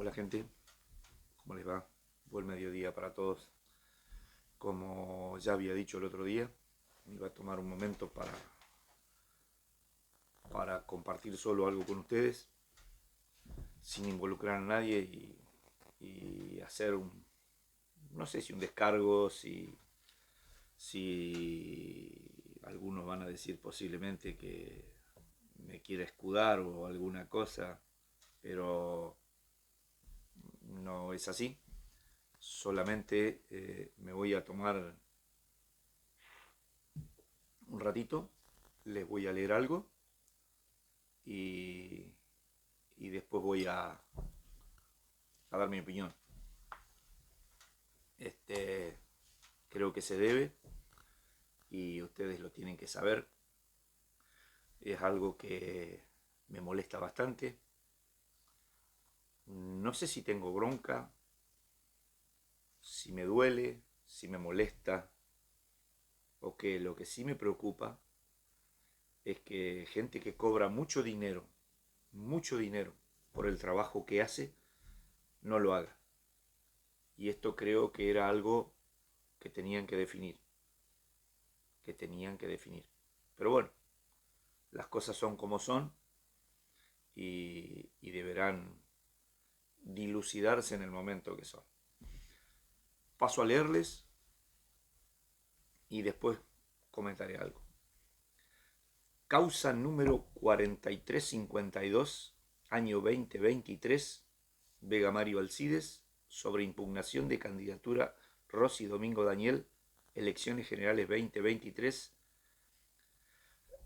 Hola gente, ¿cómo les va? Buen mediodía para todos. Como ya había dicho el otro día, me iba a tomar un momento para compartir solo algo con ustedes, sin involucrar a nadie y hacer no sé si un descargo, si algunos van a decir posiblemente que me quiera escudar o alguna cosa, pero no es así. Solamente me voy a tomar un ratito, les voy a leer algo y, y después voy a dar mi opinión. Este, Creo que se debe y ustedes lo tienen que saber. Es algo que me molesta bastante. No sé si tengo bronca, si me duele, si me molesta, o que lo que sí me preocupa es que gente que cobra mucho dinero por el trabajo que hace, no lo haga. Y esto creo que era algo que tenían que definir, que tenían que definir. Pero bueno, las cosas son como son y deberán dilucidarse en el momento que son. Paso a leerles y después comentaré algo. Causa número 4352, año 2023, Vega Mario Alcides, sobre impugnación de candidatura Rosy Domingo Daniel, elecciones generales 2023,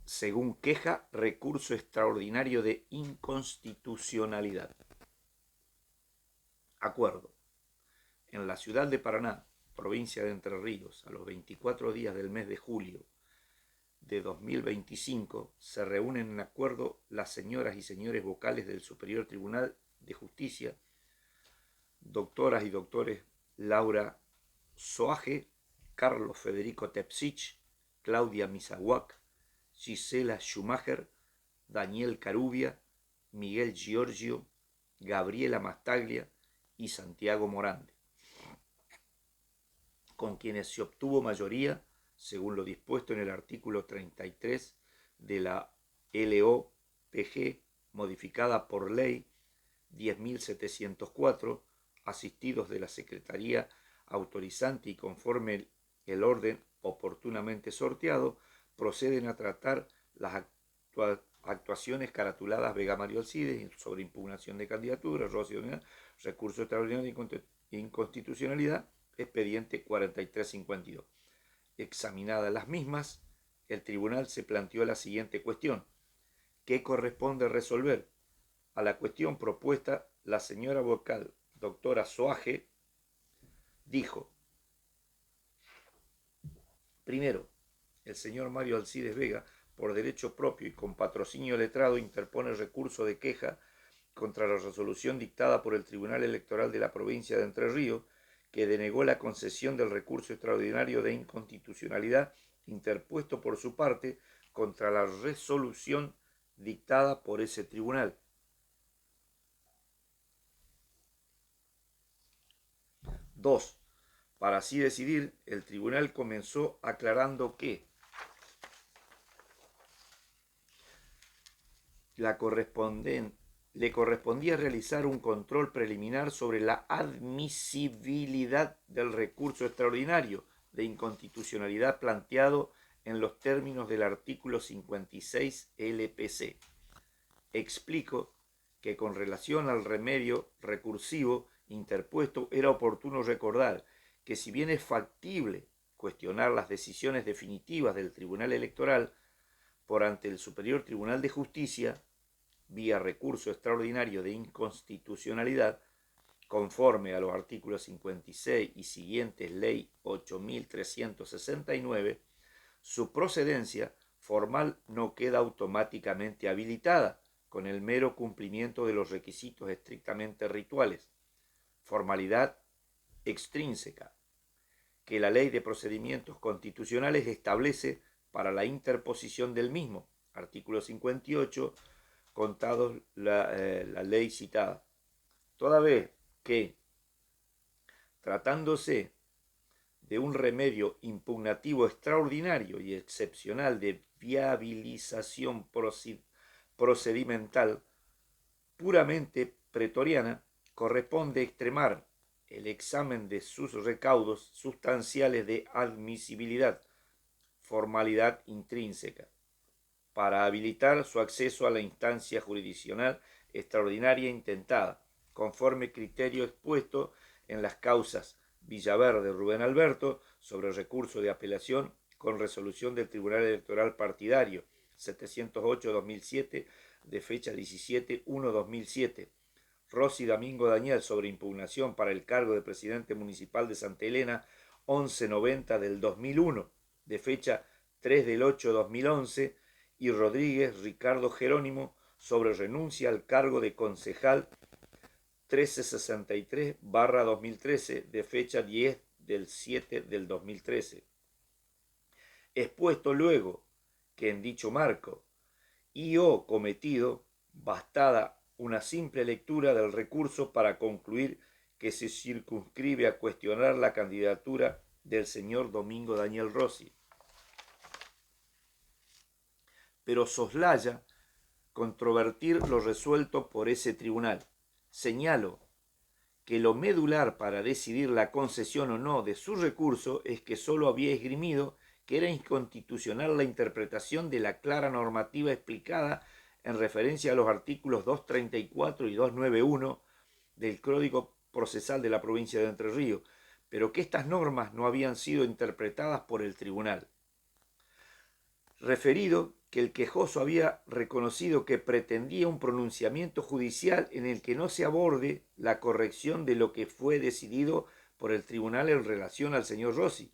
según queja, recurso extraordinario de inconstitucionalidad. Acuerdo. En la ciudad de Paraná, provincia de Entre Ríos, a los 24 días del mes de julio de 2025, se reúnen en acuerdo las señoras y señores vocales del Superior Tribunal de Justicia, doctoras y doctores Laura Soaje, Carlos Federico Tepsich, Claudia Misawak, Gisela Schumacher, Daniel Carubia, Miguel Giorgio, Gabriela Mastaglia y Santiago Morande, con quienes se obtuvo mayoría, según lo dispuesto en el artículo 33 de la LOPG, modificada por ley 10.704, asistidos de la Secretaría autorizante y conforme el orden oportunamente sorteado, proceden a tratar las actuaciones caratuladas Vega Mario Alcides sobre impugnación de candidatura, recurso extraordinario de inconstitucionalidad, expediente 4352. Examinadas las mismas, el tribunal se planteó la siguiente cuestión: ¿qué corresponde resolver? A la cuestión propuesta, la señora vocal, doctora Soaje, dijo: primero, el señor Mario Alcides Vega, por derecho propio y con patrocinio letrado, interpone recurso de queja contra la resolución dictada por el Tribunal Electoral de la provincia de Entre Ríos, que denegó la concesión del recurso extraordinario de inconstitucionalidad interpuesto por su parte contra la resolución dictada por ese tribunal. 2. Para así decidir, el tribunal comenzó aclarando que le correspondía realizar un control preliminar sobre la admisibilidad del recurso extraordinario de inconstitucionalidad planteado en los términos del artículo 56 LPC. Explico que con relación al remedio recursivo interpuesto era oportuno recordar que si bien es factible cuestionar las decisiones definitivas del Tribunal Electoral por ante el Superior Tribunal de Justicia, vía recurso extraordinario de inconstitucionalidad, conforme a los artículos 56 y siguientes Ley 8.369, su procedencia formal no queda automáticamente habilitada con el mero cumplimiento de los requisitos estrictamente rituales, formalidad extrínseca, que la Ley de Procedimientos Constitucionales establece para la interposición del mismo, artículo 58, contados la ley citada. toda vez que, tratándose de un remedio impugnativo extraordinario y excepcional de viabilización procedimental puramente pretoriana, corresponde extremar el examen de sus recaudos sustanciales de admisibilidad, formalidad intrínseca, para habilitar su acceso a la instancia jurisdiccional extraordinaria intentada, conforme criterio expuesto en las causas Villaverde Rubén Alberto sobre el recurso de apelación con resolución del Tribunal Electoral Partidario 708-2007 de fecha 17-1-2007, Rossi Domingo Daniel sobre impugnación para el cargo de presidente municipal de Santa Elena 1190 del 2001 de fecha 3/8/2011 y Rodríguez Ricardo Jerónimo sobre renuncia al cargo de concejal 1363/2013 de fecha 10/7/2013. Expuesto luego que en dicho marco y o cometido, bastada una simple lectura del recurso para concluir que se circunscribe a cuestionar la candidatura del señor Domingo Daniel Rossi, pero soslaya controvertir lo resuelto por ese tribunal. Señalo que lo medular para decidir la concesión o no de su recurso es que sólo había esgrimido que era inconstitucional la interpretación de la clara normativa explicada en referencia a los artículos 234 y 291 del Código Procesal de la provincia de Entre Ríos, pero que estas normas no habían sido interpretadas por el tribunal. Referido que el quejoso había reconocido que pretendía un pronunciamiento judicial en el que no se aborde la corrección de lo que fue decidido por el tribunal en relación al señor Rossi,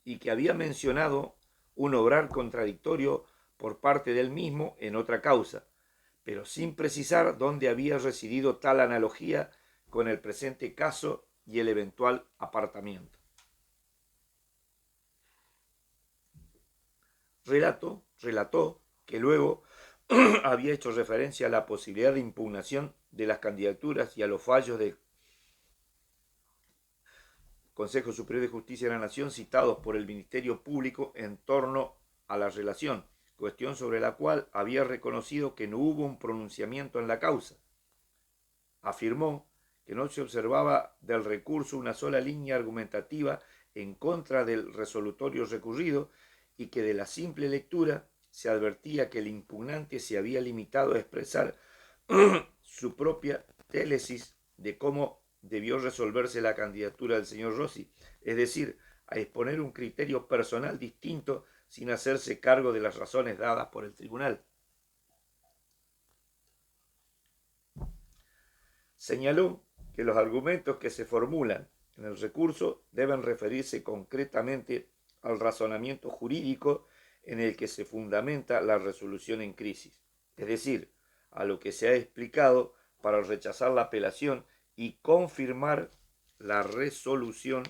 y que había mencionado un obrar contradictorio por parte del mismo en otra causa, pero sin precisar dónde había residido tal analogía con el presente caso y el eventual apartamiento. Relató que luego había hecho referencia a la posibilidad de impugnación de las candidaturas y a los fallos del Consejo Superior de Justicia de la Nación citados por el Ministerio Público en torno a la relación, cuestión sobre la cual había reconocido que no hubo un pronunciamiento en la causa. Afirmó que no se observaba del recurso una sola línea argumentativa en contra del resolutorio recurrido y que de la simple lectura se advertía que el impugnante se había limitado a expresar su propia télesis de cómo debió resolverse la candidatura del señor Rossi, es decir, a exponer un criterio personal distinto sin hacerse cargo de las razones dadas por el tribunal. Señaló que los argumentos que se formulan en el recurso deben referirse concretamente al razonamiento jurídico en el que se fundamenta la resolución en crisis, es decir, a lo que se ha explicado para rechazar la apelación y confirmar la resolución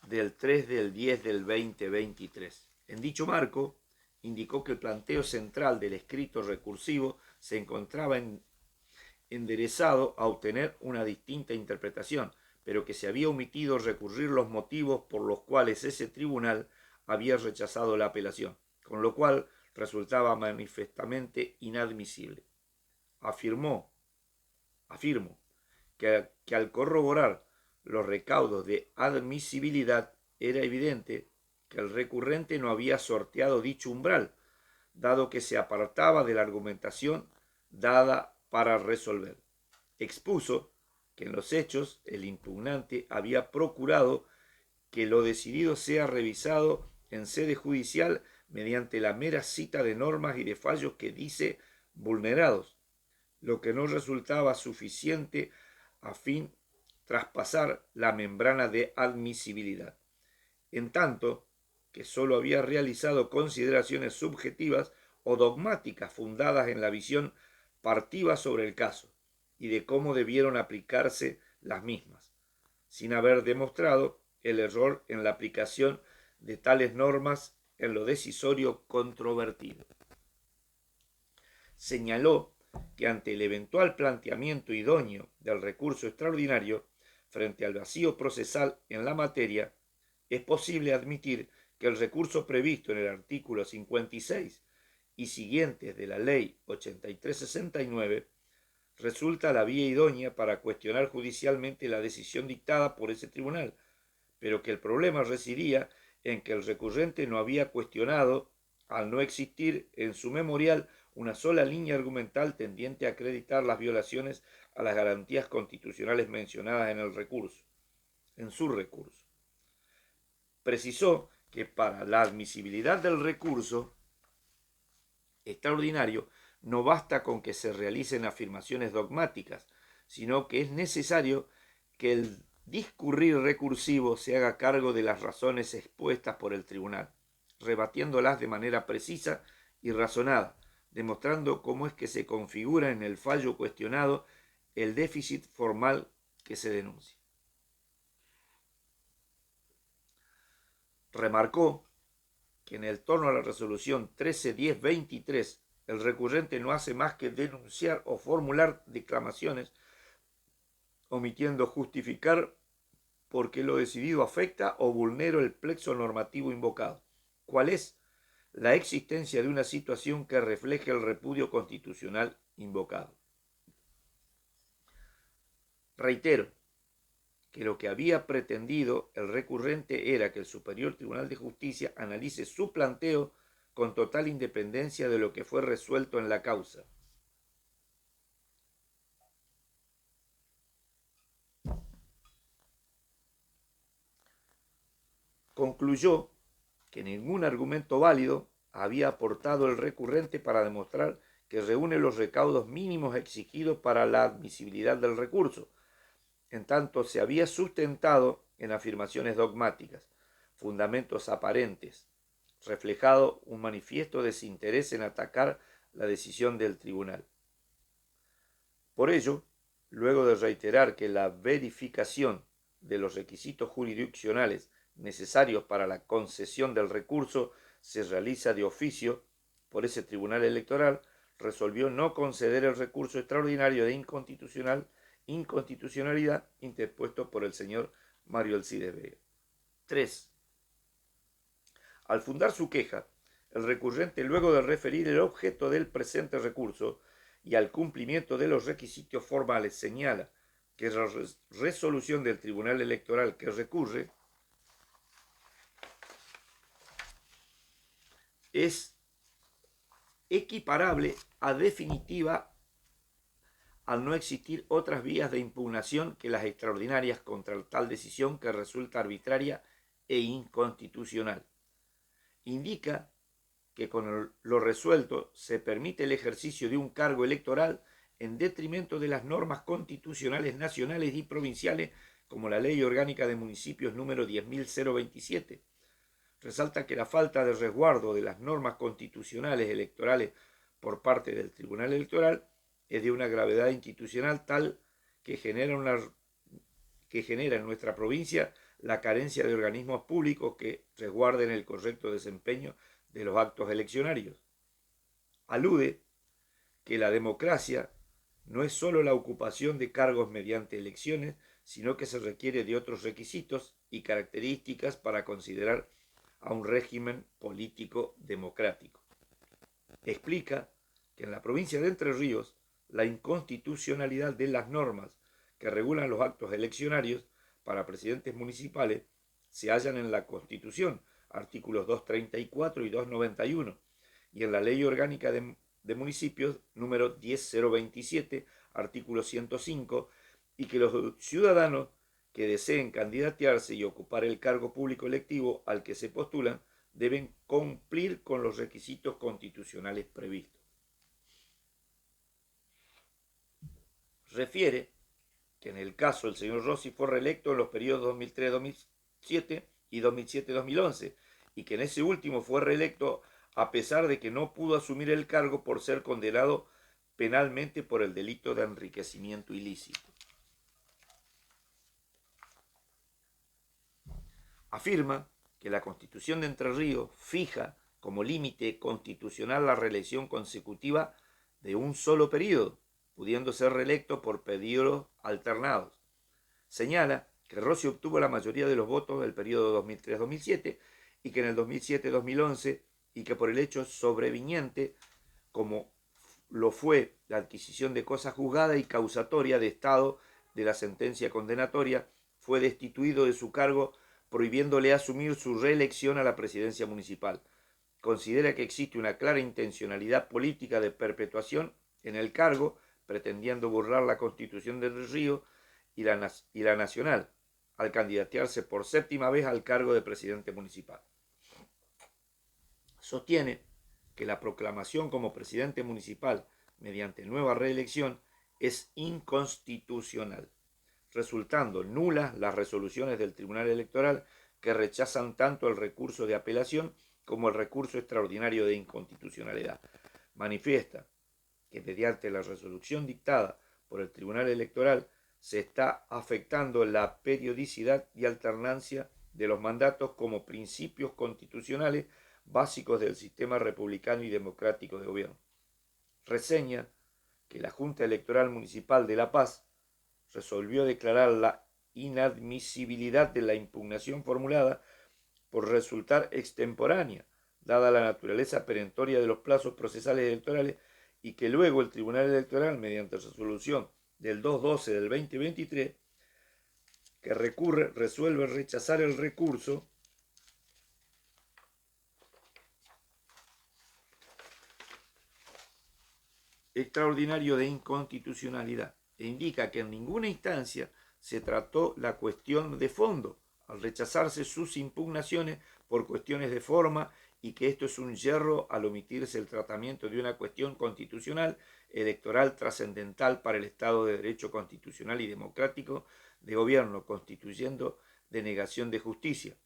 del 3/10/2023. En dicho marco, indicó que el planteo central del escrito recursivo se encontraba enderezado a obtener una distinta interpretación, pero que se había omitido recurrir los motivos por los cuales ese tribunal había rechazado la apelación, con lo cual resultaba manifestamente inadmisible. Afirmo que al corroborar los recaudos de admisibilidad era evidente que el recurrente no había sorteado dicho umbral, dado que se apartaba de la argumentación dada para resolver. Expuso que en los hechos el impugnante había procurado que lo decidido sea revisado en sede judicial mediante la mera cita de normas y de fallos que dice vulnerados, lo que no resultaba suficiente a fin traspasar la membrana de admisibilidad, en tanto que sólo había realizado consideraciones subjetivas o dogmáticas fundadas en la visión partiva sobre el caso y de cómo debieron aplicarse las mismas, sin haber demostrado el error en la aplicación de tales normas en lo decisorio controvertido. señaló que ante el eventual planteamiento idóneo del recurso extraordinario frente al vacío procesal en la materia, es posible admitir que el recurso previsto en el artículo 56 y siguientes de la Ley 8369 resulta la vía idónea para cuestionar judicialmente la decisión dictada por ese tribunal, pero que el problema residía en que el recurrente no había cuestionado, al no existir en su memorial una sola línea argumental tendiente a acreditar las violaciones a las garantías constitucionales mencionadas en el recurso, en su recurso. Precisó que para la admisibilidad del recurso extraordinario no basta con que se realicen afirmaciones dogmáticas, sino que es necesario que el discurrir recursivo se haga cargo de las razones expuestas por el tribunal, rebatiéndolas de manera precisa y razonada, demostrando cómo es que se configura en el fallo cuestionado el déficit formal que se denuncia. Remarcó que en el torno a la resolución 1310-23 el recurrente no hace más que denunciar o formular declamaciones omitiendo justificar por qué lo decidido afecta o vulnera el plexo normativo invocado. ¿Cuál es? La existencia de una situación que refleje el repudio constitucional invocado. Reitero que lo que había pretendido el recurrente era que el Superior Tribunal de Justicia analice su planteo con total independencia de lo que fue resuelto en la causa. Concluyó que ningún argumento válido había aportado el recurrente para demostrar que reúne los recaudos mínimos exigidos para la admisibilidad del recurso, en tanto se había sustentado en afirmaciones dogmáticas, fundamentos aparentes, reflejado un manifiesto desinterés en atacar la decisión del tribunal. Por ello, luego de reiterar que la verificación de los requisitos jurisdiccionales necesarios para la concesión del recurso se realiza de oficio por ese tribunal electoral, resolvió no conceder el recurso extraordinario de inconstitucionalidad interpuesto por el señor Mario Alcides Vega. 3. Al fundar su queja, el recurrente, luego de referir el objeto del presente recurso y al cumplimiento de los requisitos formales, señala que la resolución del tribunal electoral que recurre es equiparable a definitiva al no existir otras vías de impugnación que las extraordinarias contra tal decisión que resulta arbitraria e inconstitucional. Indica que con lo resuelto se permite el ejercicio de un cargo electoral en detrimento de las normas constitucionales nacionales y provinciales como la Ley Orgánica de Municipios número 10.027. Resalta que la falta de resguardo de las normas constitucionales electorales por parte del Tribunal Electoral es de una gravedad institucional tal que genera en nuestra provincia la carencia de organismos públicos que resguarden el correcto desempeño de los actos eleccionarios. Alude que la democracia no es sólo la ocupación de cargos mediante elecciones, sino que se requiere de otros requisitos y características para considerar a un régimen político democrático. Explica que en la provincia de Entre Ríos la inconstitucionalidad de las normas que regulan los actos eleccionarios para presidentes municipales se hallan en la Constitución, artículos 234 y 291, y en la Ley Orgánica de Municipios número 10.027, artículo 105, y que los ciudadanos que deseen candidatearse y ocupar el cargo público electivo al que se postulan deben cumplir con los requisitos constitucionales previstos. Refiere que en el caso el señor Rossi fue reelecto en los periodos 2003-2007 y 2007-2011, y que en ese último fue reelecto a pesar de que no pudo asumir el cargo por ser condenado penalmente por el delito de enriquecimiento ilícito. Afirma que la Constitución de Entre Ríos fija como límite constitucional la reelección consecutiva de un solo periodo, pudiendo ser reelecto por periodos alternados. Señala que Rossi obtuvo la mayoría de los votos del periodo 2003-2007 y que en el 2007-2011 y que por el hecho sobreviniente, como lo fue la adquisición de cosa juzgada y causatoria de estado de la sentencia condenatoria, fue destituido de su cargo, prohibiéndole asumir su reelección a la presidencia municipal. Considera que existe una clara intencionalidad política de perpetuación en el cargo, pretendiendo burlar la Constitución del Río y la nacional, al candidatearse por séptima vez al cargo de presidente municipal. Sostiene que la proclamación como presidente municipal mediante nueva reelección es inconstitucional, resultando nulas las resoluciones del Tribunal Electoral que rechazan tanto el recurso de apelación como el recurso extraordinario de inconstitucionalidad. Manifiesta que mediante la resolución dictada por el Tribunal Electoral se está afectando la periodicidad y alternancia de los mandatos como principios constitucionales básicos del sistema republicano y democrático de gobierno. Reseña que la Junta Electoral Municipal de La Paz resolvió declarar la inadmisibilidad de la impugnación formulada por resultar extemporánea, dada la naturaleza perentoria de los plazos procesales electorales, y que luego el Tribunal Electoral, mediante resolución del 2/12 del 2023, que resuelve rechazar el recurso extraordinario de inconstitucionalidad e indica que en ninguna instancia se trató la cuestión de fondo, al rechazarse sus impugnaciones por cuestiones de forma, y que esto es un yerro al omitirse el tratamiento de una cuestión constitucional electoral trascendental para el Estado de Derecho constitucional y democrático de gobierno, constituyendo denegación de justicia.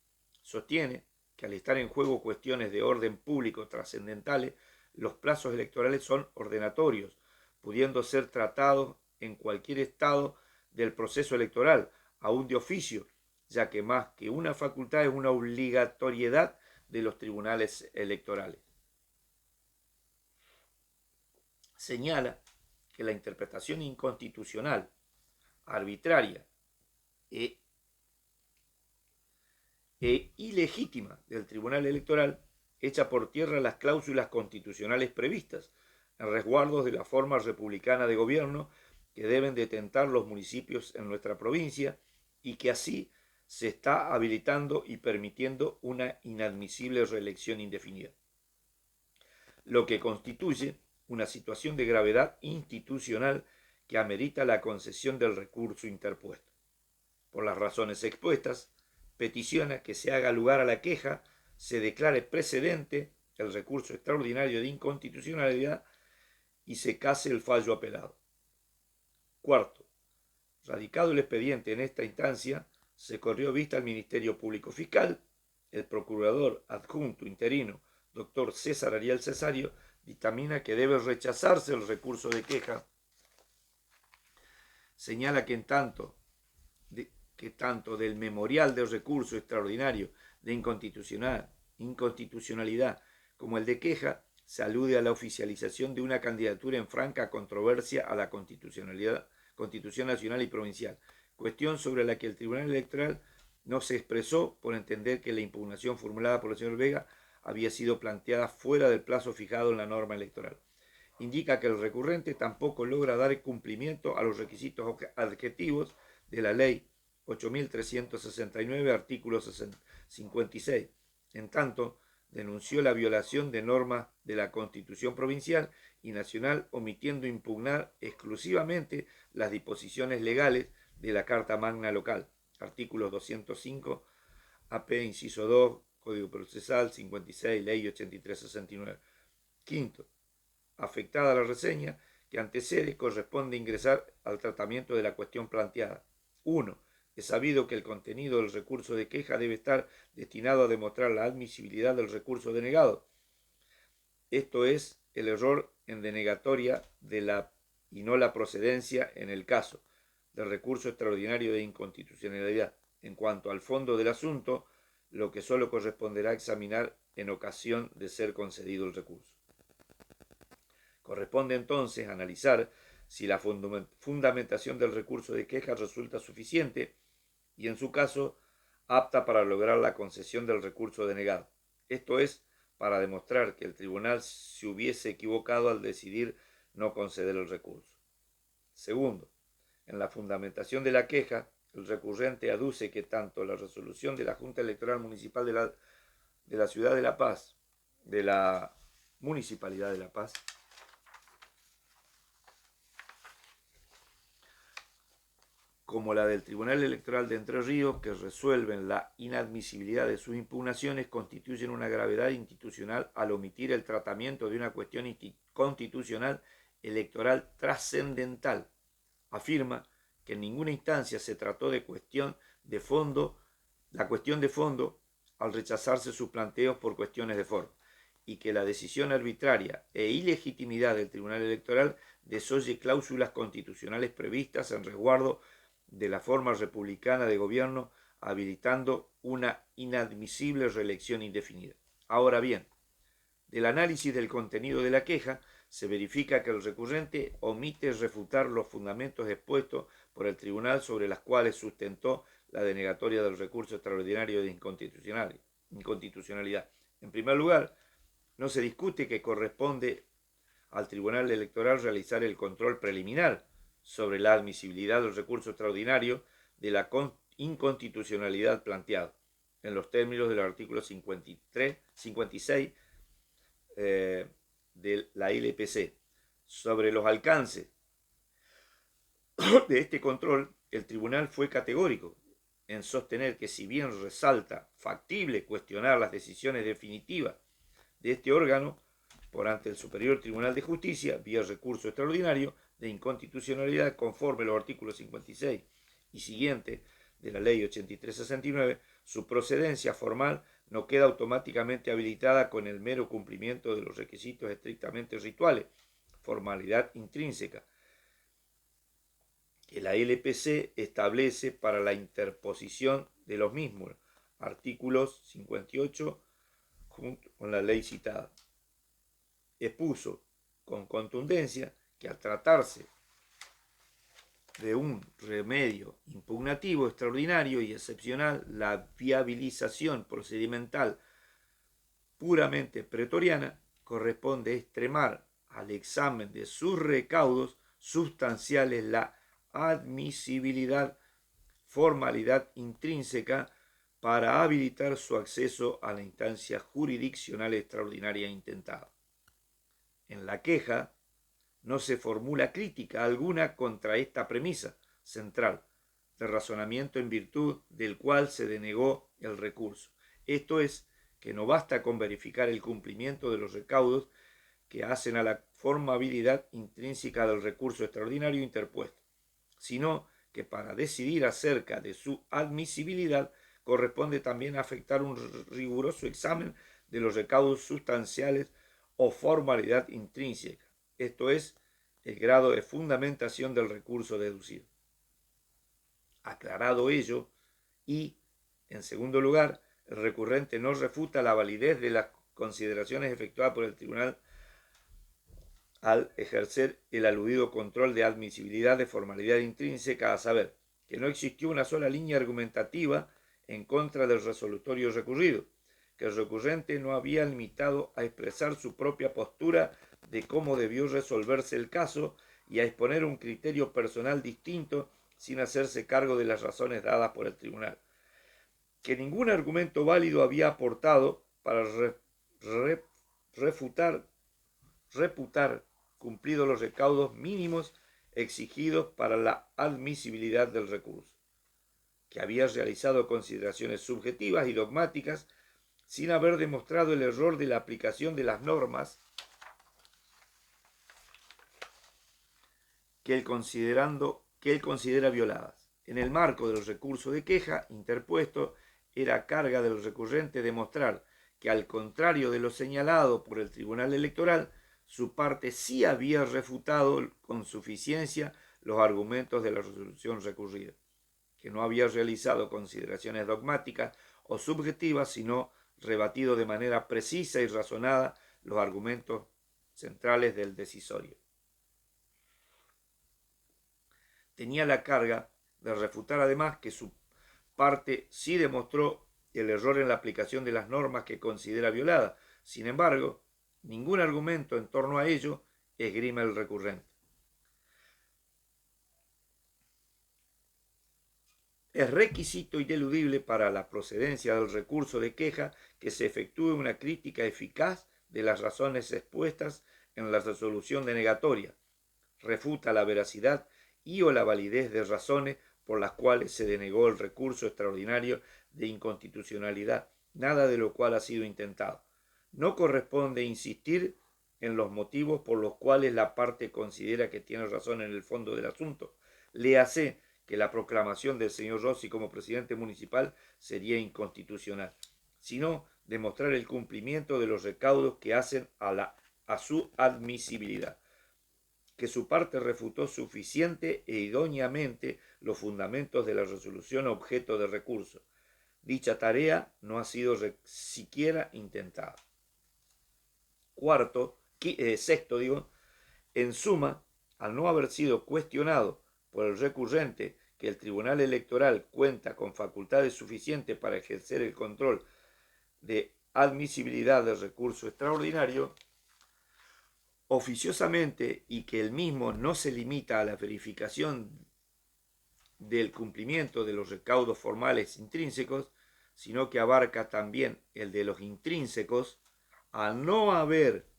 Sostiene que al estar en juego cuestiones de orden público trascendentales, los plazos electorales son ordenatorios, pudiendo ser tratados en cualquier estado del proceso electoral, aún de oficio, ya que más que una facultad es una obligatoriedad de los tribunales electorales. Señala que la interpretación inconstitucional, arbitraria e ilegítima del Tribunal Electoral echa por tierra las cláusulas constitucionales previstas en resguardos de la forma republicana de gobierno que deben detentar los municipios en nuestra provincia, y que así se está habilitando y permitiendo una inadmisible reelección indefinida, lo que constituye una situación de gravedad institucional que amerita la concesión del recurso interpuesto. Por las razones expuestas, peticiona que se haga lugar a la queja, se declare precedente el recurso extraordinario de inconstitucionalidad y se case el fallo apelado. Cuarto, radicado el expediente en esta instancia, se corrió vista al Ministerio Público Fiscal. El procurador adjunto interino, doctor César Ariel Cesario, dictamina que debe rechazarse el recurso de queja. Señala que tanto del memorial del recurso extraordinario de inconstitucionalidad como el de queja se alude a la oficialización de una candidatura en franca controversia a la Constitución nacional y provincial, cuestión sobre la que el Tribunal Electoral no se expresó por entender que la impugnación formulada por el señor Vega había sido planteada fuera del plazo fijado en la norma electoral. Indica que el recurrente tampoco logra dar cumplimiento a los requisitos adjetivos de la ley 8.369, artículo 56. En tanto, denunció la violación de normas de la Constitución provincial y nacional, omitiendo impugnar exclusivamente las disposiciones legales de la Carta Magna local, artículos 205, AP, inciso 2, Código Procesal 56, Ley 8369. Quinto, afectada la reseña que antecede, corresponde ingresar al tratamiento de la cuestión planteada. 1. Es sabido que el contenido del recurso de queja debe estar destinado a demostrar la admisibilidad del recurso denegado. Esto es el error en denegatoria y no la procedencia en el caso del recurso extraordinario de inconstitucionalidad. En cuanto al fondo del asunto, lo que solo corresponderá examinar en ocasión de ser concedido el recurso. Corresponde entonces analizar si la fundamentación del recurso de queja resulta suficiente y, en su caso, apta para lograr la concesión del recurso denegado. Esto es, para demostrar que el tribunal se hubiese equivocado al decidir no conceder el recurso. Segundo, en la fundamentación de la queja, el recurrente aduce que tanto la resolución de la Junta Electoral Municipal de la Ciudad de La Paz, de la Municipalidad de La Paz, como la del Tribunal Electoral de Entre Ríos, que resuelven la inadmisibilidad de sus impugnaciones, constituyen una gravedad institucional al omitir el tratamiento de una cuestión constitucional electoral trascendental. Afirma que en ninguna instancia se trató de cuestión de fondo, al rechazarse sus planteos por cuestiones de forma, y que la decisión arbitraria e ilegitimidad del Tribunal Electoral desoye cláusulas constitucionales previstas en resguardo de la forma republicana de gobierno, habilitando una inadmisible reelección indefinida. Ahora bien, del análisis del contenido de la queja, se verifica que el recurrente omite refutar los fundamentos expuestos por el tribunal sobre los cuales sustentó la denegatoria del recurso extraordinario de inconstitucionalidad. En primer lugar, no se discute que corresponde al Tribunal Electoral realizar el control preliminar sobre la admisibilidad del recurso extraordinario de la inconstitucionalidad planteado, en los términos del artículo 56 de la LPC. Sobre los alcances de este control, el tribunal fue categórico en sostener que, si bien resulta factible cuestionar las decisiones definitivas de este órgano por ante el Superior Tribunal de Justicia, vía recurso extraordinario de inconstitucionalidad conforme a los artículos 56 y siguientes de la Ley 8369, su procedencia formal no queda automáticamente habilitada con el mero cumplimiento de los requisitos estrictamente rituales, formalidad intrínseca, que la LPC establece para la interposición de los mismos, artículos 58 junto con la ley citada. Expuso con contundencia que, al tratarse de un remedio impugnativo extraordinario y excepcional, la viabilización procedimental puramente pretoriana corresponde extremar al examen de sus recaudos sustanciales la admisibilidad, formalidad intrínseca para habilitar su acceso a la instancia jurisdiccional extraordinaria intentada. En la queja no se formula crítica alguna contra esta premisa central de razonamiento en virtud del cual se denegó el recurso. Esto es, que no basta con verificar el cumplimiento de los recaudos que hacen a la formabilidad intrínseca del recurso extraordinario interpuesto, sino que para decidir acerca de su admisibilidad corresponde también afectar un riguroso examen de los recaudos sustanciales o formalidad intrínseca, esto es, el grado de fundamentación del recurso deducido. Aclarado ello, y, en segundo lugar, el recurrente no refuta la validez de las consideraciones efectuadas por el tribunal al ejercer el aludido control de admisibilidad de formalidad intrínseca, a saber, que no existió una sola línea argumentativa en contra del resolutorio recurrido, que el recurrente no había limitado a expresar su propia postura de cómo debió resolverse el caso y a exponer un criterio personal distinto sin hacerse cargo de las razones dadas por el tribunal, que ningún argumento válido había aportado para reputar cumplidos los recaudos mínimos exigidos para la admisibilidad del recurso, que había realizado consideraciones subjetivas y dogmáticas sin haber demostrado el error de la aplicación de las normas que él considera violadas. En el marco del recurso de queja interpuesto, era carga del recurrente demostrar que, al contrario de lo señalado por el Tribunal Electoral, su parte sí había refutado con suficiencia los argumentos de la resolución recurrida, que no había realizado consideraciones dogmáticas o subjetivas, sino rebatido de manera precisa y razonada los argumentos centrales del decisorio. Tenía la carga de refutar además que su parte sí demostró el error en la aplicación de las normas que considera violada. Sin embargo, ningún argumento en torno a ello esgrime el recurrente. Es requisito ineludible para la procedencia del recurso de queja que se efectúe una crítica eficaz de las razones expuestas en la resolución denegatoria. Refuta la veracidad y o la validez de razones por las cuales se denegó el recurso extraordinario de inconstitucionalidad, nada de lo cual ha sido intentado. No corresponde insistir en los motivos por los cuales la parte considera que tiene razón en el fondo del asunto. Léase que la proclamación del señor Rossi como presidente municipal sería inconstitucional, sino demostrar el cumplimiento de los recaudos que hacen a su admisibilidad, que su parte refutó suficiente e idóneamente los fundamentos de la resolución objeto de recurso. Dicha tarea no ha sido siquiera intentada. Sexto, en suma, al no haber sido cuestionado por el recurrente que el Tribunal Electoral cuenta con facultades suficientes para ejercer el control de admisibilidad del recurso extraordinario, oficiosamente, y que el mismo no se limita a la verificación del cumplimiento de los recaudos formales intrínsecos, sino que abarca también el de los intrínsecos, al no haber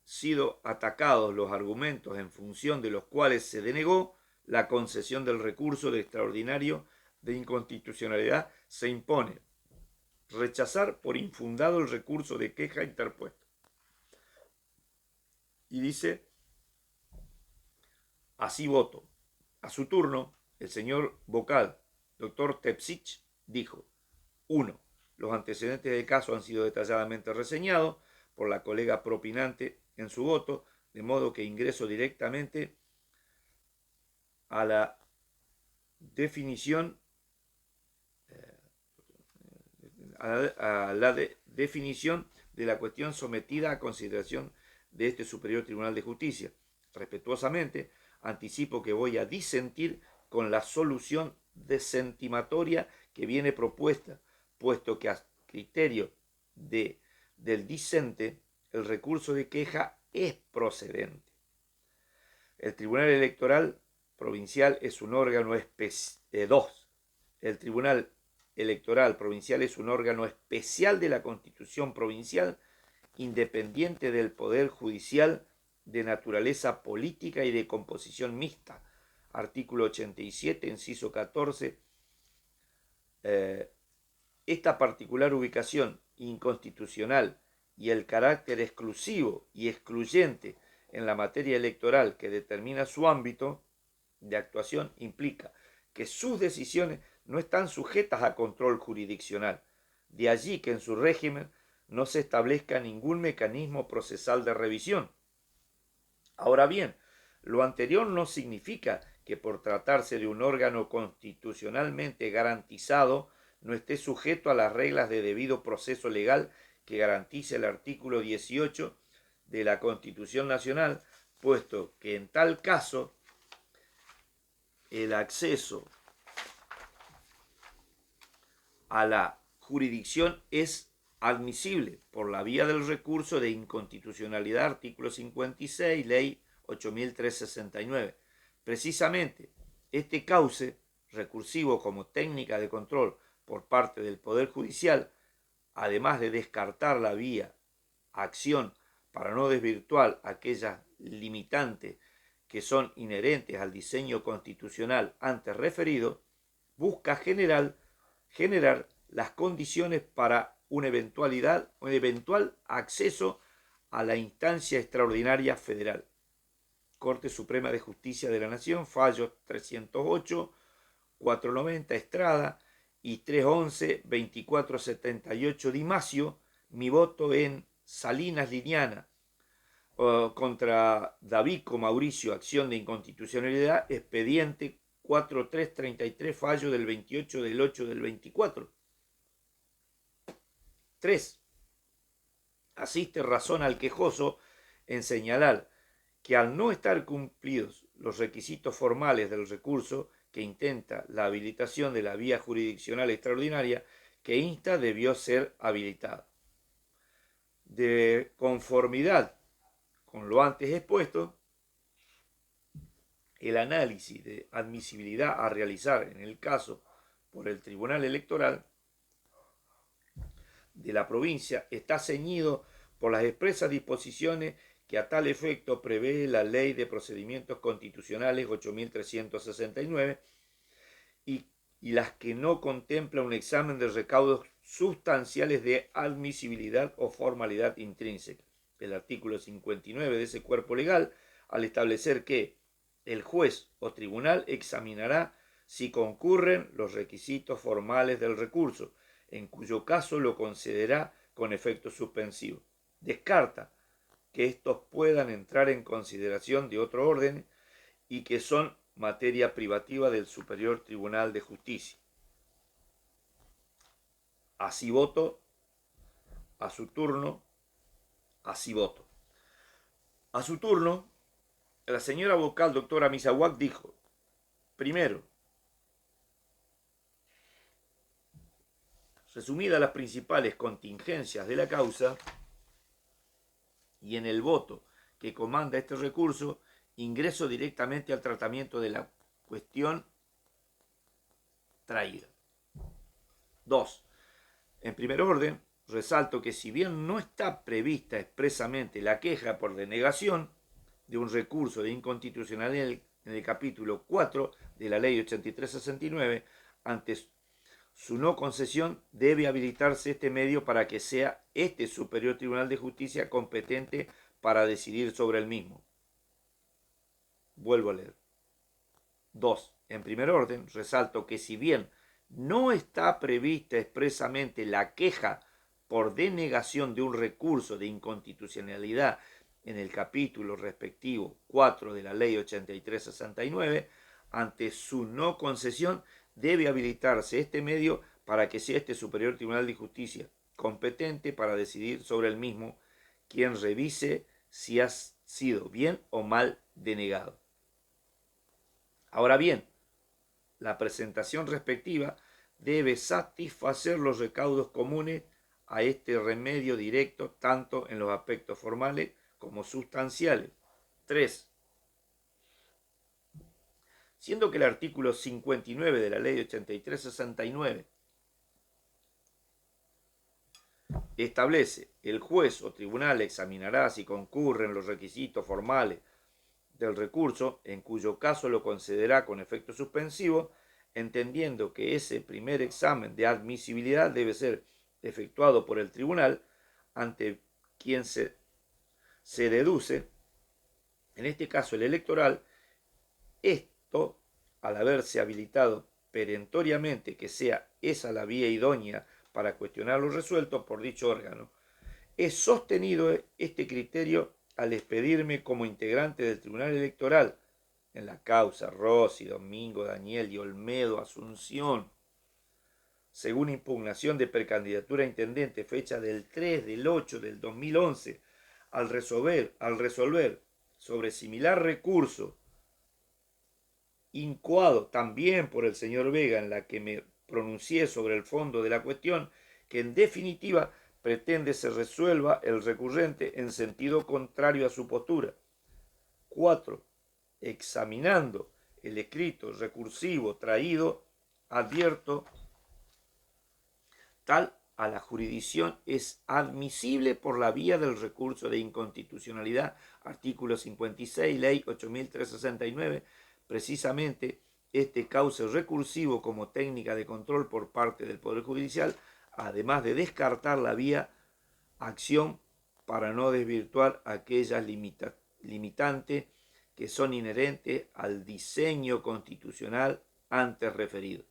sido atacados los argumentos en función de los cuales se denegó la concesión del recurso de extraordinario de inconstitucionalidad, se impone rechazar por infundado el recurso de queja interpuesto. Y dice, así voto. A su turno, el señor vocal, doctor Tepsich, dijo: 1. Los antecedentes del caso han sido detalladamente reseñados por la colega propinante en su voto, de modo que ingreso directamente a la definición definición de la cuestión sometida a consideración de este Superior Tribunal de Justicia. Respetuosamente, anticipo que voy a disentir con la solución desentimatoria que viene propuesta, puesto que a criterio del disente el recurso de queja es procedente. El Tribunal Electoral Provincial es un órgano El Tribunal Electoral Provincial es un órgano especial de la Constitución Provincial, independiente del Poder Judicial, de naturaleza política y de composición mixta. Artículo 87, inciso 14. Esta particular ubicación inconstitucional y el carácter exclusivo y excluyente en la materia electoral que determina su ámbito de actuación implica que sus decisiones no están sujetas a control jurisdiccional. De allí que en su régimen no se establezca ningún mecanismo procesal de revisión. Ahora bien, lo anterior no significa que por tratarse de un órgano constitucionalmente garantizado no esté sujeto a las reglas de debido proceso legal que garantiza el artículo 18 de la Constitución Nacional, puesto que en tal caso el acceso a la jurisdicción es admisible por la vía del recurso de inconstitucionalidad, artículo 56, ley 8.369. Precisamente, este cauce recursivo como técnica de control por parte del Poder Judicial, además de descartar la vía acción para no desvirtuar aquellas limitantes que son inherentes al diseño constitucional antes referido, busca generar las condiciones para un eventual acceso a la instancia extraordinaria federal. Corte Suprema de Justicia de la Nación, fallos 308, 490 Estrada y 311, 2478 Di Masio. Mi voto en Salinas Liniana contra Davico Mauricio, acción de inconstitucionalidad, expediente 4333, fallo del 28 del 8 del 24. 3. Asiste razón al quejoso en señalar que al no estar cumplidos los requisitos formales del recurso que intenta la habilitación de la vía jurisdiccional extraordinaria que insta debió ser habilitada. De conformidad con lo antes expuesto, el análisis de admisibilidad a realizar en el caso por el Tribunal Electoral de la provincia está ceñido por las expresas disposiciones que a tal efecto prevé la Ley de Procedimientos Constitucionales 8.369 y las que no contemplan un examen de recaudos sustanciales de admisibilidad o formalidad intrínseca. El artículo 59 de ese cuerpo legal, al establecer que el juez o tribunal examinará si concurren los requisitos formales del recurso, en cuyo caso lo concederá con efecto suspensivo. Descarta que estos puedan entrar en consideración de otro orden y que son materia privativa del Superior Tribunal de Justicia. Así voto, a su turno, así voto. A su turno, la señora vocal doctora Misawak dijo, primero, resumidas las principales contingencias de la causa y en el voto que comanda este recurso, ingreso directamente al tratamiento de la cuestión traída. 2. En primer orden, resalto que si bien no está prevista expresamente la queja por denegación de un recurso de inconstitucionalidad en el capítulo 4 de la Ley 8369, ante su no concesión debe habilitarse este medio para que sea este Superior Tribunal de Justicia competente para decidir sobre el mismo. Vuelvo a leer. 2. En primer orden, resalto que si bien no está prevista expresamente la queja por denegación de un recurso de inconstitucionalidad en el capítulo respectivo 4 de la Ley 8369, ante su no concesión debe habilitarse este medio para que sea este Superior Tribunal de Justicia competente para decidir sobre el mismo, quien revise si ha sido bien o mal denegado. Ahora bien, la presentación respectiva debe satisfacer los recaudos comunes a este remedio directo tanto en los aspectos formales como sustanciales. 3. Siendo que el artículo 59 de la Ley 8369 establece el juez o tribunal examinará si concurren los requisitos formales del recurso, en cuyo caso lo concederá con efecto suspensivo, entendiendo que ese primer examen de admisibilidad debe ser efectuado por el tribunal ante quien se deduce, en este caso el electoral, esto, al haberse habilitado perentoriamente que sea esa la vía idónea para cuestionar lo resuelto por dicho órgano, es sostenido este criterio al expedirme como integrante del Tribunal Electoral en la causa Rossi, Domingo, Daniel y Olmedo Asunción, según impugnación de precandidatura a intendente fecha del 3 del 8 del 2011, al resolver sobre similar recurso incoado también por el señor Vega, en la que me pronuncié sobre el fondo de la cuestión, que en definitiva pretende se resuelva el recurrente en sentido contrario a su postura. 4. Examinando el escrito recursivo traído, advierto tal a la jurisdicción es admisible por la vía del recurso de inconstitucionalidad, artículo 56, ley 8369, precisamente este cauce recursivo como técnica de control por parte del Poder Judicial, además de descartar la vía acción para no desvirtuar aquellas limitantes que son inherentes al diseño constitucional antes referido.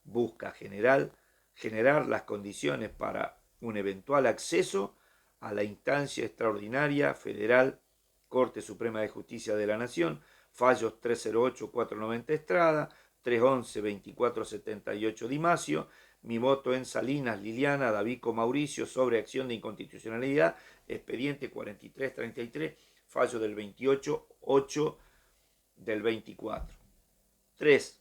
Busca generar las condiciones para un eventual acceso a la instancia extraordinaria federal, Corte Suprema de Justicia de la Nación, fallos 308-490 Estrada, 311-2478 Dimacio, mi voto en Salinas, Liliana, Davico, Mauricio, sobre acción de inconstitucionalidad expediente 4333, fallo del 28/8 del 24. 3.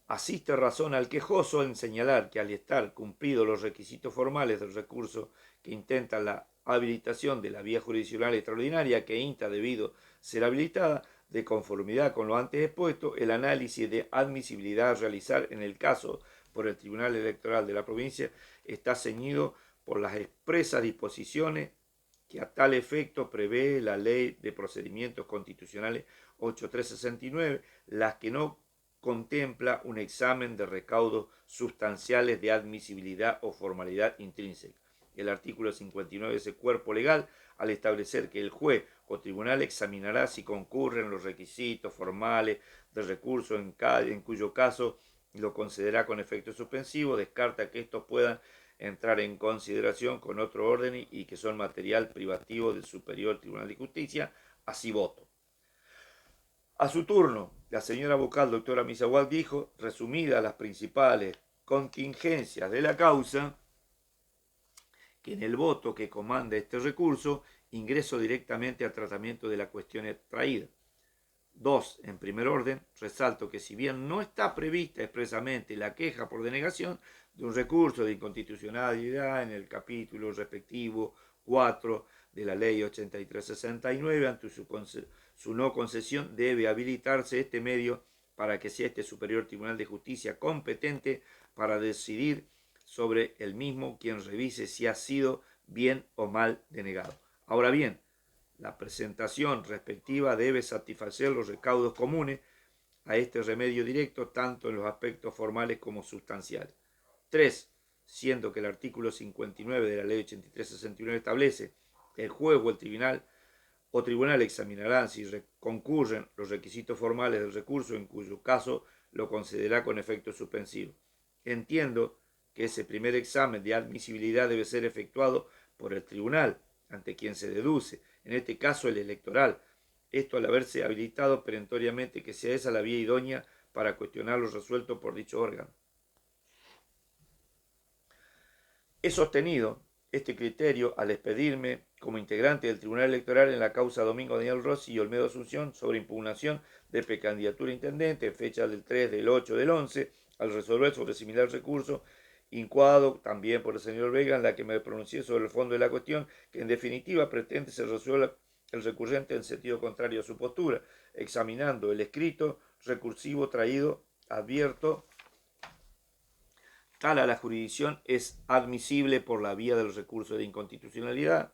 Asiste razón al quejoso en señalar que al estar cumplidos los requisitos formales del recurso que intenta la habilitación de la vía jurisdiccional extraordinaria que insta debido ser habilitada, de conformidad con lo antes expuesto, el análisis de admisibilidad a realizar en el caso por el Tribunal Electoral de la provincia está ceñido por las expresas disposiciones que a tal efecto prevé la Ley de Procedimientos Constitucionales 8369, las que no contempla un examen de recaudos sustanciales de admisibilidad o formalidad intrínseca. El artículo 59 de ese cuerpo legal, al establecer que el juez o tribunal examinará si concurren los requisitos formales del recurso en cuyo caso lo concederá con efecto suspensivo, descarta que estos puedan entrar en consideración con otro orden y que son material privativo del Superior Tribunal de Justicia, así voto. A su turno, la señora vocal doctora Misahuac dijo, resumidas las principales contingencias de la causa, que en el voto que comanda este recurso ingreso directamente al tratamiento de la cuestión extraída. 2. En primer orden, resalto que si bien no está prevista expresamente la queja por denegación de un recurso de inconstitucionalidad en el capítulo respectivo 4 de la Ley 8369, ante su no concesión debe habilitarse este medio para que sea este Superior Tribunal de Justicia competente para decidir sobre el mismo quien revise si ha sido bien o mal denegado. Ahora bien, la presentación respectiva debe satisfacer los recaudos comunes a este remedio directo, tanto en los aspectos formales como sustanciales. 3. Siendo que el artículo 59 de la Ley 8369 establece que el juez o el tribunal examinarán si concurren los requisitos formales del recurso, en cuyo caso lo concederá con efecto suspensivo. Entiendo que ese primer examen de admisibilidad debe ser efectuado por el tribunal, ante quien se deduce, en este caso el electoral, esto al haberse habilitado perentoriamente que sea esa la vía idónea para cuestionar lo resuelto por dicho órgano. He sostenido este criterio al expedirme como integrante del Tribunal Electoral en la causa Domingo Daniel Rossi y Olmedo Asunción sobre impugnación de precandidatura a intendente, fecha del 3, del 8, del 11, al resolver sobre similar recurso, incoado también por el señor Vega, en la que me pronuncié sobre el fondo de la cuestión, que en definitiva pretende se resuelva el recurrente en sentido contrario a su postura, examinando el escrito recursivo traído, advierto, tal a la jurisdicción es admisible por la vía del recurso de inconstitucionalidad.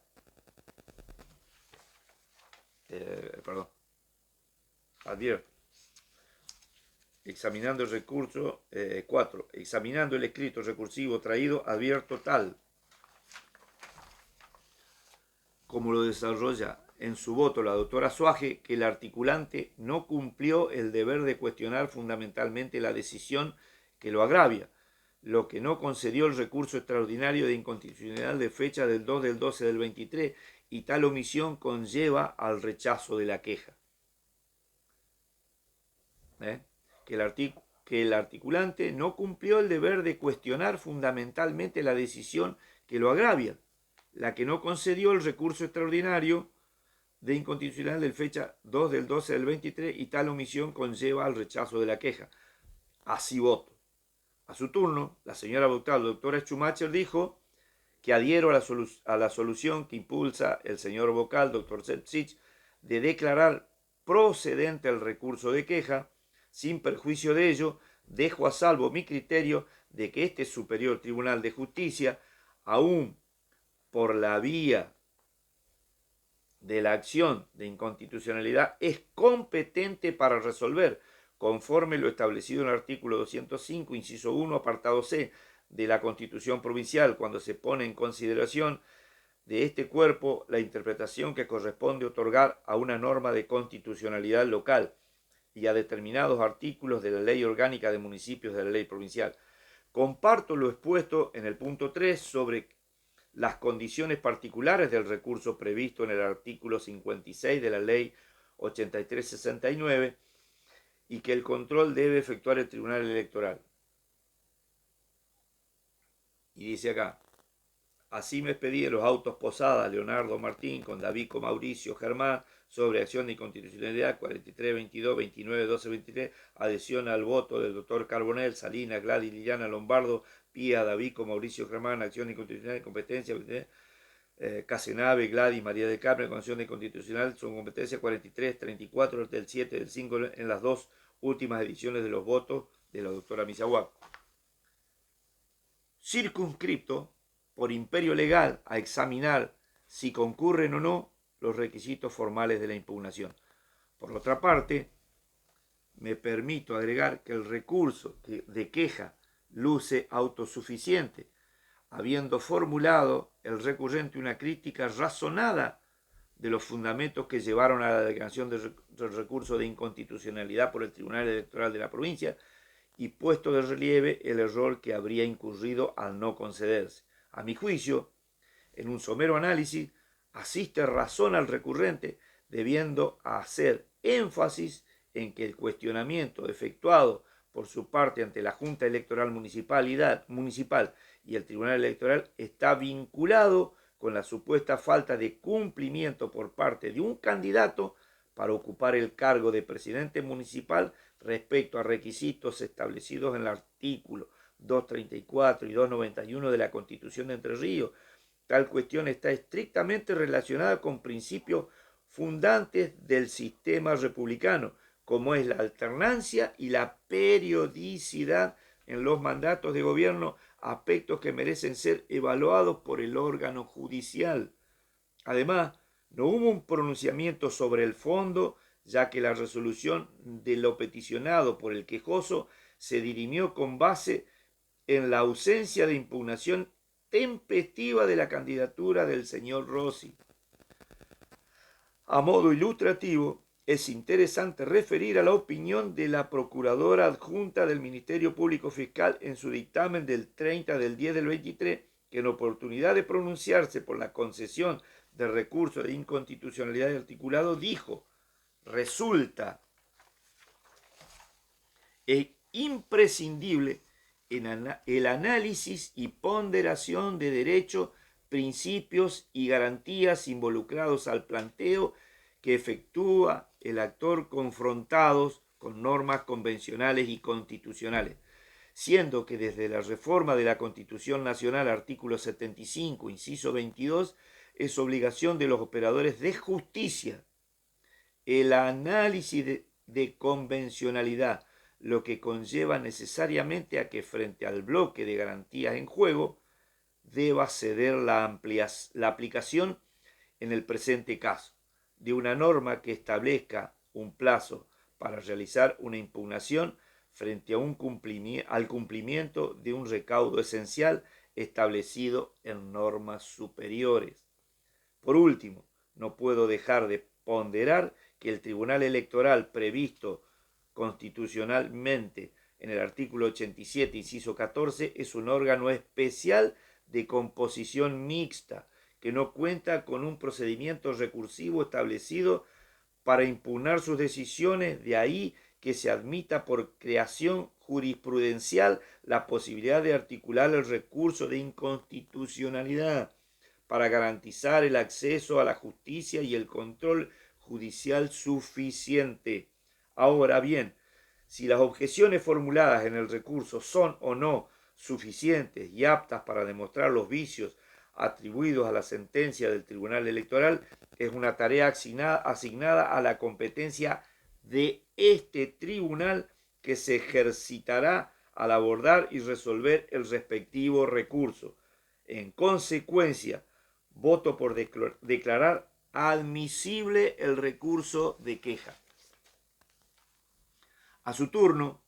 Advierto. Examinando el recurso, 4. Examinando el escrito recursivo traído, advierto tal, como lo desarrolla en su voto la doctora Suaje, que el articulante no cumplió el deber de cuestionar fundamentalmente la decisión que lo agravia, lo que no concedió el recurso extraordinario de inconstitucionalidad de fecha del 2 del 12 del 23, y tal omisión conlleva al rechazo de la queja. Que el articulante no cumplió el deber de cuestionar fundamentalmente la decisión que lo agravia, la que no concedió el recurso extraordinario de inconstitucionalidad de fecha 2 del 12 del 23, y tal omisión conlleva al rechazo de la queja. Así voto. A su turno, la señora vocal, doctora Schumacher, dijo que adhiero a la solución que impulsa el señor vocal, doctor Sepsich, de declarar procedente el recurso de queja. Sin perjuicio de ello, dejo a salvo mi criterio de que este Superior Tribunal de Justicia, aún por la vía de la acción de inconstitucionalidad, es competente para resolver, conforme lo establecido en el artículo 205, inciso 1, apartado C de la Constitución Provincial, cuando se pone en consideración de este cuerpo la interpretación que corresponde otorgar a una norma de constitucionalidad local y a determinados artículos de la Ley Orgánica de Municipios de la Ley Provincial. Comparto lo expuesto en el punto 3 sobre las condiciones particulares del recurso previsto en el artículo 56 de la Ley 8369 y que el control debe efectuar el Tribunal Electoral. Y dice acá, Así me expedí en los autos Posada, Leonardo Martín, con Davico Mauricio Germán, sobre acción de inconstitucionalidad 43, 22, 29, 12, 23, adhesión al voto del doctor Carbonell, Salinas, Gladys, Liliana, Lombardo, Pía, Davico, Mauricio Germán, acción de inconstitucionalidad, competencia, Casenave, Gladys, María de Carmen, condición de inconstitucional, son competencia 43, 34, del 7, del 5, en las dos últimas ediciones de los votos de la doctora Misahuac. Circunscripto por imperio legal a examinar si concurren o no los requisitos formales de la impugnación. Por otra parte, me permito agregar que el recurso de queja luce autosuficiente, habiendo formulado el recurrente una crítica razonada de los fundamentos que llevaron a la declaración del recurso de inconstitucionalidad por el Tribunal Electoral de la provincia y puesto de relieve el error que habría incurrido al no concederse. A mi juicio, en un somero análisis, asiste razón al recurrente, debiendo hacer énfasis en que el cuestionamiento efectuado por su parte ante la Junta Electoral Municipal y el Tribunal Electoral está vinculado con la supuesta falta de cumplimiento por parte de un candidato para ocupar el cargo de presidente municipal respecto a requisitos establecidos en el artículo 234 y 291 de la Constitución de Entre Ríos. Tal cuestión está estrictamente relacionada con principios fundantes del sistema republicano, como es la alternancia y la periodicidad en los mandatos de gobierno, aspectos que merecen ser evaluados por el órgano judicial. Además, no hubo un pronunciamiento sobre el fondo, ya que la resolución de lo peticionado por el quejoso se dirimió con base en la ausencia de impugnación tempestiva de la candidatura del señor Rossi. A modo ilustrativo, es interesante referir a la opinión de la Procuradora Adjunta del Ministerio Público Fiscal en su dictamen del 30 del 10 del 23, que en oportunidad de pronunciarse por la concesión del recurso de inconstitucionalidad articulado dijo: resulta imprescindible el análisis y ponderación de derechos, principios y garantías involucrados al planteo que efectúa el actor confrontados con normas convencionales y constitucionales, siendo que desde la reforma de la Constitución Nacional, artículo 75, inciso 22, es obligación de los operadores de justicia el análisis de convencionalidad, lo que conlleva necesariamente a que frente al bloque de garantías en juego deba ceder la aplicación en el presente caso de una norma que establezca un plazo para realizar una impugnación frente a al cumplimiento de un recaudo esencial establecido en normas superiores. Por último, no puedo dejar de ponderar que el Tribunal Electoral previsto constitucionalmente en el artículo 87, inciso 14, es un órgano especial de composición mixta, que no cuenta con un procedimiento recursivo establecido para impugnar sus decisiones, de ahí que se admita por creación jurisprudencial la posibilidad de articular el recurso de inconstitucionalidad para garantizar el acceso a la justicia y el control judicial suficiente. Ahora bien, si las objeciones formuladas en el recurso son o no suficientes y aptas para demostrar los vicios atribuidos a la sentencia del Tribunal Electoral, es una tarea asignada a la competencia de este tribunal, que se ejercitará al abordar y resolver el respectivo recurso. En consecuencia, voto por declarar admisible el recurso de queja. A su turno,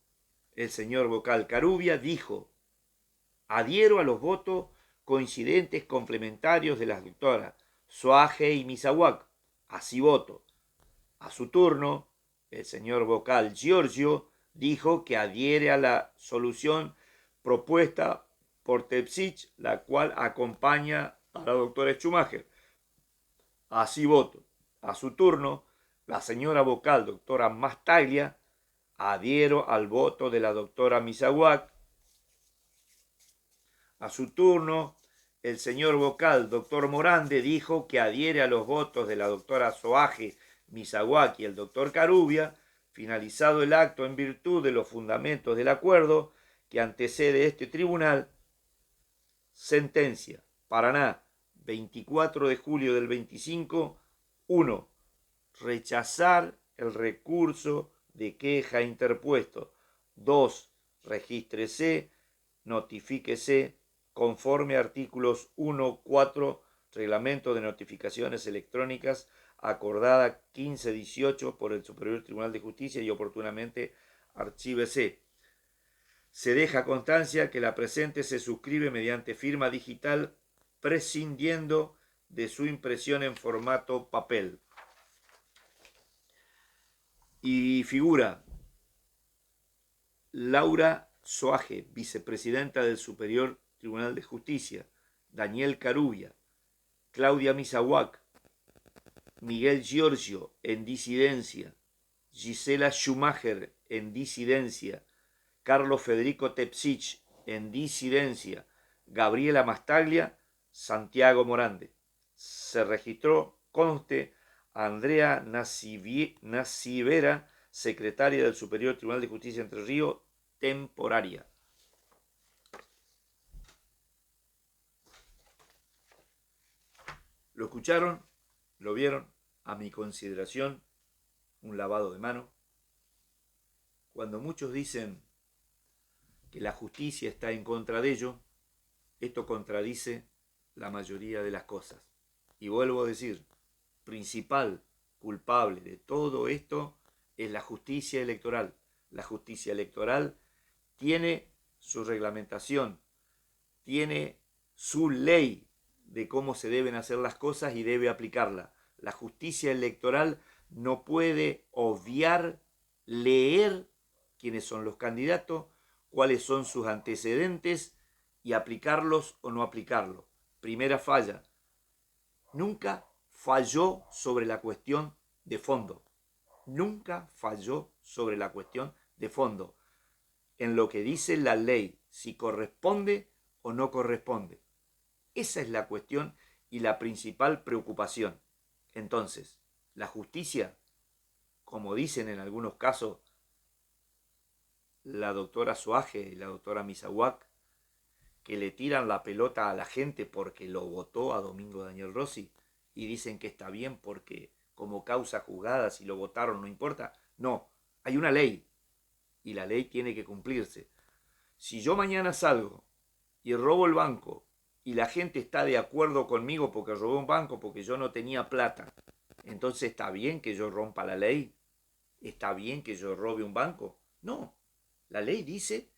el señor vocal Carubia dijo: adhiero a los votos coincidentes complementarios de las doctoras Soaje y Misahuac. Así voto. A su turno, el señor vocal Giorgio dijo que adhiere a la solución propuesta por Tepsich, la cual acompaña a la doctora Schumacher. Así voto. A su turno, la señora vocal doctora Mastaglia: adhiero al voto de la doctora Misahuac. A su turno, el señor vocal, doctor Morande, dijo que adhiere a los votos de la doctora Soaje Misawaki y el doctor Carubia, finalizado el acto en virtud de los fundamentos del acuerdo que antecede este tribunal. Sentencia. Paraná, 24 de julio del 25. 1. Rechazar el recurso de queja interpuesto. 2. Regístrese, notifíquese conforme a artículos 1, 4, Reglamento de Notificaciones Electrónicas, acordada 1518 por el Superior Tribunal de Justicia y oportunamente archívese. Se deja constancia que la presente se suscribe mediante firma digital, prescindiendo de su impresión en formato papel. Y figura Laura Soaje, vicepresidenta del Superior Tribunal de Justicia, Daniel Carubia, Claudia Misawak, Miguel Giorgio en disidencia, Gisela Schumacher en disidencia, Carlos Federico Tepsich en disidencia, Gabriela Mastaglia, Santiago Morande. Se registró, conste, Andrea Nacivera, secretaria del Superior Tribunal de Justicia de Entre Ríos, temporaria. ¿Lo escucharon? ¿Lo vieron? A mi consideración, un lavado de mano. Cuando muchos dicen que la justicia está en contra de ello, esto contradice la mayoría de las cosas. Y vuelvo a decir, principal culpable de todo esto es la justicia electoral. La justicia electoral tiene su reglamentación, tiene su ley de cómo se deben hacer las cosas y debe aplicarla. La justicia electoral no puede obviar leer quiénes son los candidatos, cuáles son sus antecedentes y aplicarlos o no aplicarlos. Primera falla. Nunca falló sobre la cuestión de fondo. Nunca falló sobre la cuestión de fondo. En lo que dice la ley, si corresponde o no corresponde. Esa es la cuestión y la principal preocupación. Entonces, la justicia, como dicen en algunos casos la doctora Soaje y la doctora Misawak, que le tiran la pelota a la gente porque lo votó a Domingo Daniel Rossi y dicen que está bien porque como causa juzgada si lo votaron no importa. No, hay una ley y la ley tiene que cumplirse. Si yo mañana salgo y robo el banco y la gente está de acuerdo conmigo porque robé un banco porque yo no tenía plata, entonces ¿está bien que yo rompa la ley? ¿Está bien que yo robe un banco? No, la ley dice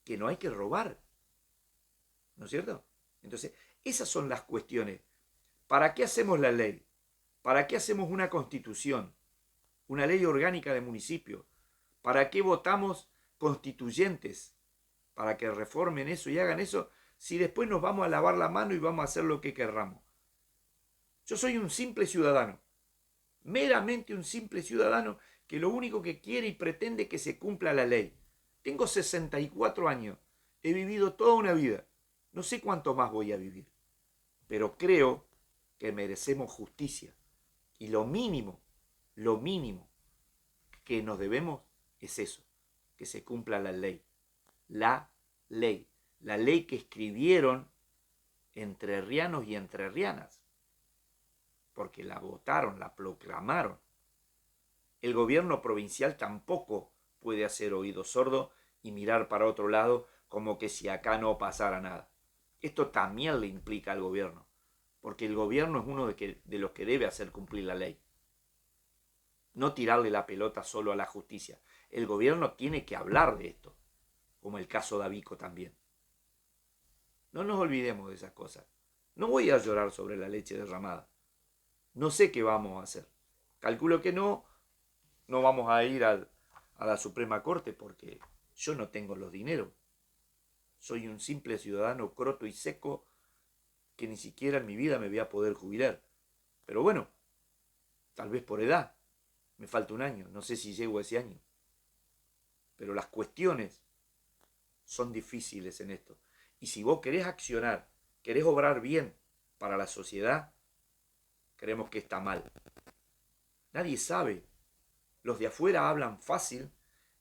que no hay que robar. ¿No es cierto? Entonces, esas son las cuestiones. ¿Para qué hacemos la ley? ¿Para qué hacemos una constitución? Una ley orgánica de municipio. ¿Para qué votamos constituyentes? Para que reformen eso y hagan eso, si después nos vamos a lavar la mano y vamos a hacer lo que querramos. Yo soy un simple ciudadano, meramente un simple ciudadano que lo único que quiere y pretende es que se cumpla la ley. Tengo 64 años, he vivido toda una vida. No sé cuánto más voy a vivir, pero creo que merecemos justicia. Y lo mínimo que nos debemos es eso, que se cumpla la ley. La ley que escribieron entrerrianos y entrerrianas, porque la votaron, la proclamaron. El gobierno provincial tampoco puede hacer oído sordo y mirar para otro lado como que si acá no pasara nada. Esto también le implica al gobierno, porque el gobierno es uno de los que debe hacer cumplir la ley. No tirarle la pelota solo a la justicia. El gobierno tiene que hablar de esto, como el caso de Abico también. No nos olvidemos de esas cosas. No voy a llorar sobre la leche derramada. No sé qué vamos a hacer. Calculo que no vamos a ir a la Suprema Corte porque yo no tengo los dineros. Soy un simple ciudadano croto y seco que ni siquiera en mi vida me voy a poder jubilar. Pero bueno, tal vez por edad. Me falta un año, no sé si llego a ese año. Pero las cuestiones son difíciles en esto. Y si vos querés accionar querés obrar bien para la sociedad, creemos que está mal. Nadie sabe. Los de afuera hablan fácil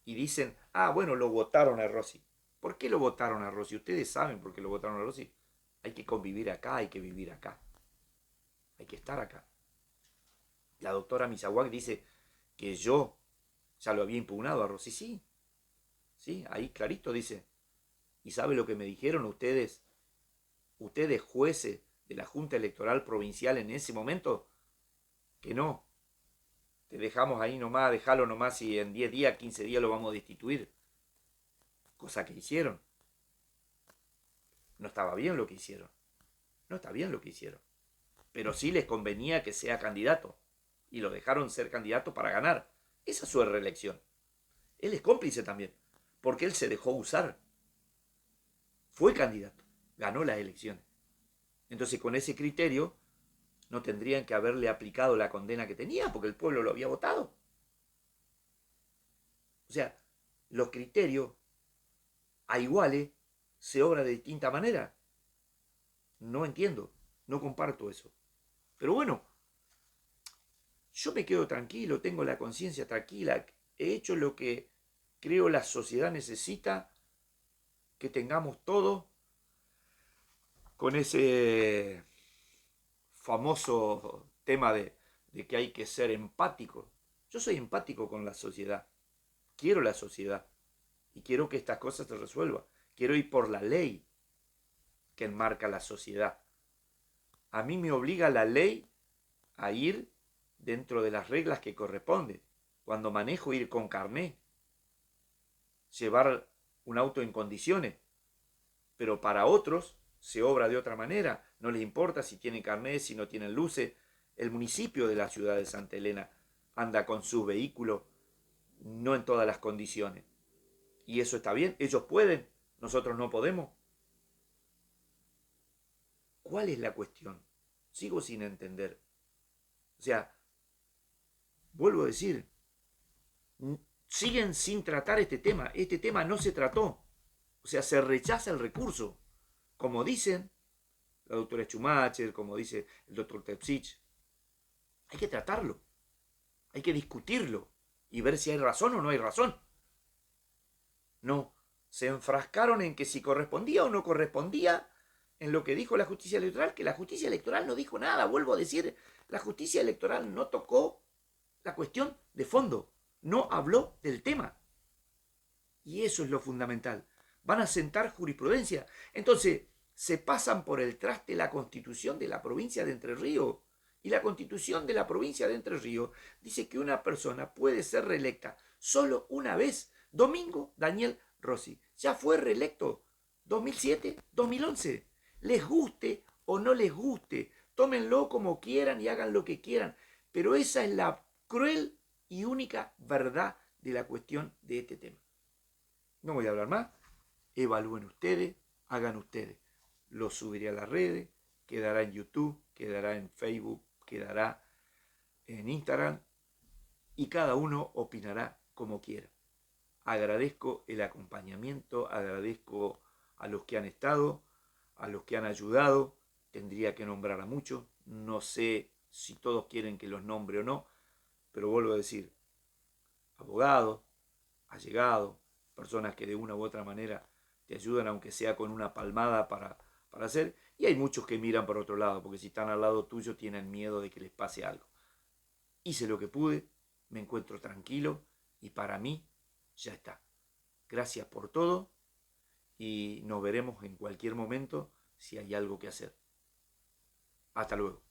y dicen, ah, bueno, lo votaron a Rossi. ¿Por qué lo votaron a Rossi? Ustedes saben por qué lo votaron a Rossi. Hay que convivir acá, hay que vivir acá. Hay que estar acá. La doctora Misawak dice que yo ya lo había impugnado a Rossi. Sí, sí, ahí clarito dice. ¿Y sabe lo que me dijeron ustedes jueces de la Junta Electoral Provincial en ese momento? Que no, te dejamos ahí nomás, dejalo nomás y en 10 días, 15 días lo vamos a destituir. Cosa que hicieron. No estaba bien lo que hicieron. No está bien lo que hicieron. Pero sí les convenía que sea candidato. Y lo dejaron ser candidato para ganar. Esa es su reelección. Él es cómplice también. Porque él se dejó usar. Fue candidato. Ganó las elecciones. Entonces con ese criterio no tendrían que haberle aplicado la condena que tenía porque el pueblo lo había votado. O sea, los criterios a iguales se obra de distinta manera. No entiendo, no comparto eso. Pero bueno, yo me quedo tranquilo, tengo la conciencia tranquila, he hecho lo que creo la sociedad necesita que tengamos todo con ese famoso tema de que hay que ser empático. Yo soy empático con la sociedad, quiero la sociedad y quiero que estas cosas se resuelvan. Quiero ir por la ley que enmarca la sociedad. A mí me obliga la ley a ir dentro de las reglas que corresponden. Cuando manejo, ir con carné, llevar un auto en condiciones, pero para otros se obra de otra manera, no les importa si tienen carné, si no tienen luces. El municipio de la ciudad de Santa Elena anda con sus vehículos, no en todas las condiciones. Y eso está bien, ellos pueden, nosotros no podemos. ¿Cuál es la cuestión? Sigo sin entender. O sea, vuelvo a decir, siguen sin tratar este tema. Este tema no se trató. O sea, se rechaza el recurso. Como dicen la doctora Schumacher, como dice el doctor Tepsich. Hay que tratarlo. Hay que discutirlo y ver si hay razón o no hay razón. No, se enfrascaron en que si correspondía o no correspondía en lo que dijo la justicia electoral, que la justicia electoral no dijo nada. Vuelvo a decir, la justicia electoral no tocó la cuestión de fondo, no habló del tema. Y eso es lo fundamental. Van a sentar jurisprudencia. Entonces, se pasan por el traste la constitución de la provincia de Entre Ríos. Y la constitución de la provincia de Entre Ríos dice que una persona puede ser reelecta solo una vez. Domingo Daniel Rossi ya fue reelecto 2007, 2011. Les guste o no les guste, tómenlo como quieran y hagan lo que quieran. Pero esa es la cruel y única verdad de la cuestión de este tema. No voy a hablar más. Evalúen ustedes, hagan ustedes. Lo subiré a las redes, quedará en YouTube, quedará en Facebook, quedará en Instagram y cada uno opinará como quiera. Agradezco el acompañamiento, agradezco a los que han estado, a los que han ayudado. Tendría que nombrar a muchos. No sé si todos quieren que los nombre o no, pero vuelvo a decir, abogados, allegados, personas que de una u otra manera te ayudan, aunque sea con una palmada para hacer. Y hay muchos que miran por otro lado, porque si están al lado tuyo tienen miedo de que les pase algo. Hice lo que pude, me encuentro tranquilo y para mí ya está. Gracias por todo y nos veremos en cualquier momento si hay algo que hacer. Hasta luego.